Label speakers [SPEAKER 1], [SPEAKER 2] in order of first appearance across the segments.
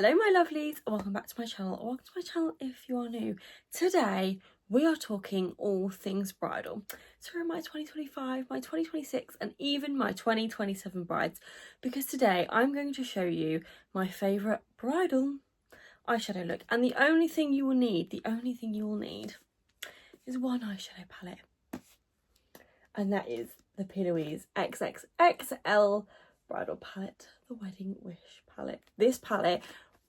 [SPEAKER 1] Hello my lovelies, and welcome back to my channel, or welcome to my channel if you are new. Today we are talking all things bridal. So my 2025, my 2026 and even my 2027 brides, because today I'm going to show you my favourite bridal eyeshadow look. And the only thing you will need is one eyeshadow palette, and that is the Louise XXXL Bridal Palette, the Wedding Wish palette. This palette,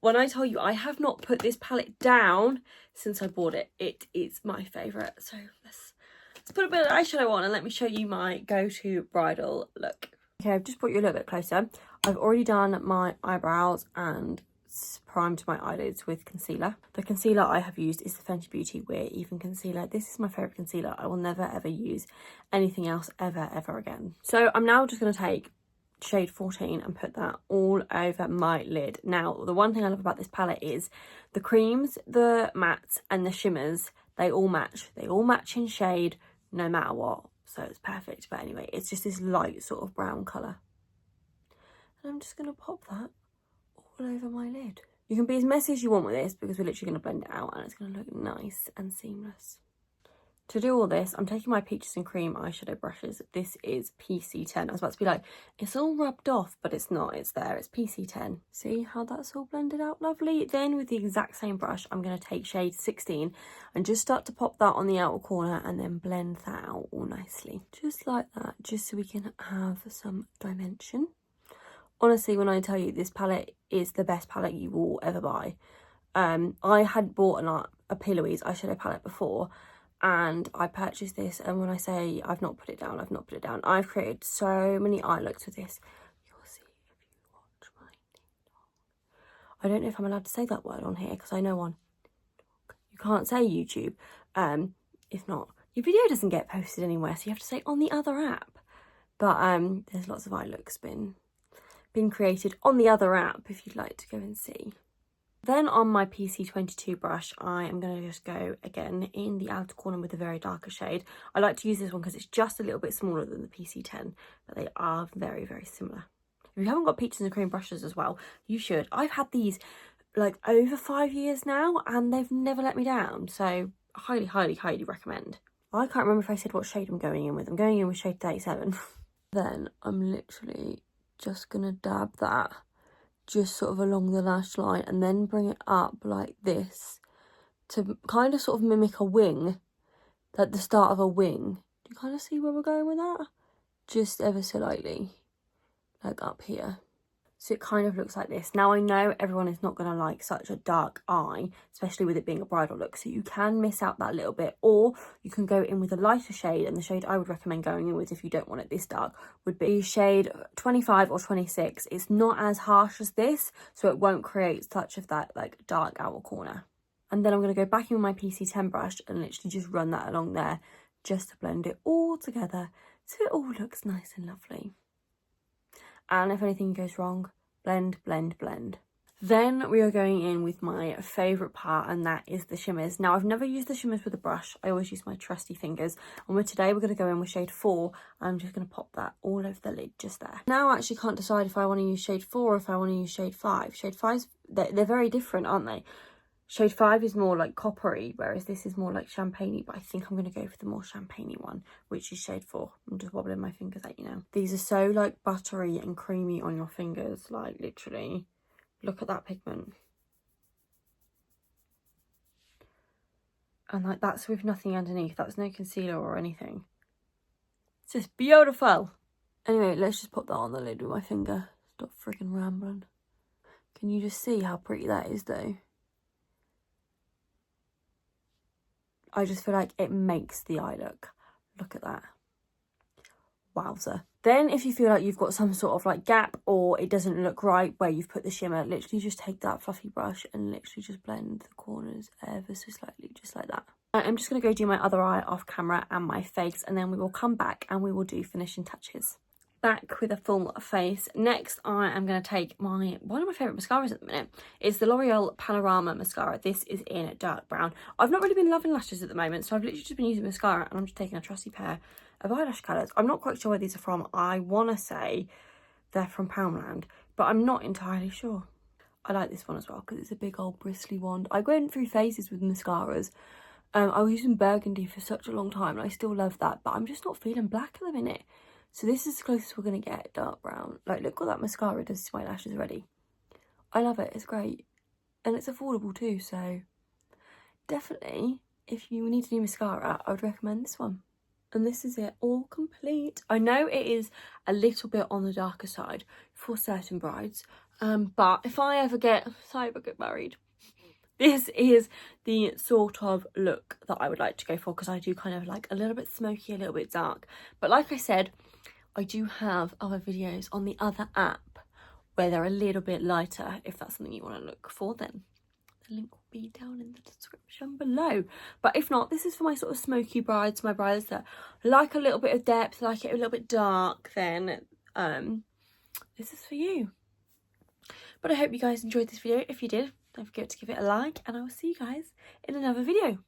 [SPEAKER 1] when I tell you I have not put this palette down since I bought it, it is my favourite. So let's put a bit of eyeshadow on and let me show you my go-to bridal look. Okay, I've just brought you a little bit closer. I've already done my eyebrows and primed my eyelids with concealer. The concealer I have used is the Fenty Beauty Wear Even Concealer. This is my favourite concealer. I will never ever use anything else ever again. So I'm now just going to take shade 14 and put that all over my lid. Now, the one thing I love about this palette is the creams, the mattes and the shimmers, they all match. They all match in shade no matter what. So it's perfect. But anyway, it's just this light sort of brown colour. And I'm just going to pop that all over my lid. You can be as messy as you want with this because we're literally going to blend it out and it's going to look nice and seamless. To do all this, I'm taking my Peaches and Cream eyeshadow brushes. This is PC10. I was about to be like, it's all rubbed off, but it's not. It's there. It's PC10. See how that's all blended out lovely? Then with the exact same brush, I'm going to take shade 16 and just start to pop that on the outer corner and then blend that out all nicely. Just like that, just so we can have some dimension. Honestly, when I tell you this palette is the best palette you will ever buy. I had bought a Louise eyeshadow palette before, and I purchased this, and when I say I've not put it down, I've not put it down. I've created so many eye looks with this. You'll see if you watch my TikTok. I don't know if I'm allowed to say that word on here because I know you can't say YouTube. If not, your video doesn't get posted anywhere, so you have to say on the other app. But there's lots of eye looks been created on the other app if you'd like to go and see. Then on my PC22 brush, I am going to just go again in the outer corner with a very darker shade. I like to use this one because it's just a little bit smaller than the PC10, but they are very similar. If you haven't got Peaches and Cream brushes as well, you should. I've had these like over 5 years now and they've never let me down, so highly recommend. I can't remember if I said what shade I'm going in with. I'm going in with shade 37. Then I'm literally just gonna dab that just sort of along the lash line and then bring it up like this to kind of sort of mimic a wing, like the start of a wing. Do you kind of see where we're going with that? Just ever so lightly, like up here. So it kind of looks like this. Now I know everyone is not going to like such a dark eye, especially with it being a bridal look, so you can miss out that little bit, or you can go in with a lighter shade, and the shade I would recommend going in with if you don't want it this dark would be shade 25 or 26. It's not as harsh as this, so it won't create such of that like dark outer corner. And then I'm going to go back in with my PC10 brush and literally just run that along there just to blend it all together so it all looks nice and lovely. And if anything goes wrong, blend. Then we are going in with my favourite part, and that is the shimmers. Now, I've never used the shimmers with a brush. I always use my trusty fingers. And today we're going to go in with shade 4. I'm just going to pop that all over the lid just there. Now I actually can't decide if I want to use shade 4 or if I want to use shade 5. Shade 5's, they're very different, aren't they? Shade 5 is more like coppery, whereas this is more like champagne-y, but I think I'm going to go for the more champagne-y one, which is shade 4. I'm just wobbling my fingers at you now. These are so like buttery and creamy on your fingers, like literally. Look at that pigment. And like that's with nothing underneath. That's no concealer or anything. It's just beautiful. Anyway, let's just pop that on the lid with my finger. Stop friggin' rambling. Can you just see how pretty that is though? I just feel like it makes the eye look. Look at that. Wowza. Then if you feel like you've got some sort of like gap or it doesn't look right where you've put the shimmer, literally just take that fluffy brush and literally just blend the corners ever so slightly, just like that. I'm just going to go do my other eye off camera and my face, and then we will come back and we will do finishing touches. Back with a full face. Next, I am going to take one of my favourite mascaras at the minute. It's the L'Oreal Panorama mascara. This is in dark brown. I've not really been loving lashes at the moment, so I've literally just been using mascara, and I'm just taking a trusty pair of eyelash colours. I'm not quite sure where these are from. I want to say they're from Poundland, but I'm not entirely sure. I like this one as well because it's a big old bristly wand. I went through phases with mascaras. I was using burgundy for such a long time and I still love that, but I'm just not feeling black at the minute. So this is the closest we're going to get, dark brown. Like, look what that mascara does to my lashes already. I love it, it's great. And it's affordable too, so definitely, if you need a new mascara, I would recommend this one. And this is it, all complete. I know it is a little bit on the darker side for certain brides, but if I ever get married, this is the sort of look that I would like to go for, because I do kind of like a little bit smoky, a little bit dark. But like I said, I do have other videos on the other app where they're a little bit lighter. If that's something you want to look for, then the link will be down in the description below. But if not, this is for my sort of smoky brides, my brides that like a little bit of depth, like it a little bit dark, then this is for you. But I hope you guys enjoyed this video. If you did, don't forget to give it a like, and I will see you guys in another video.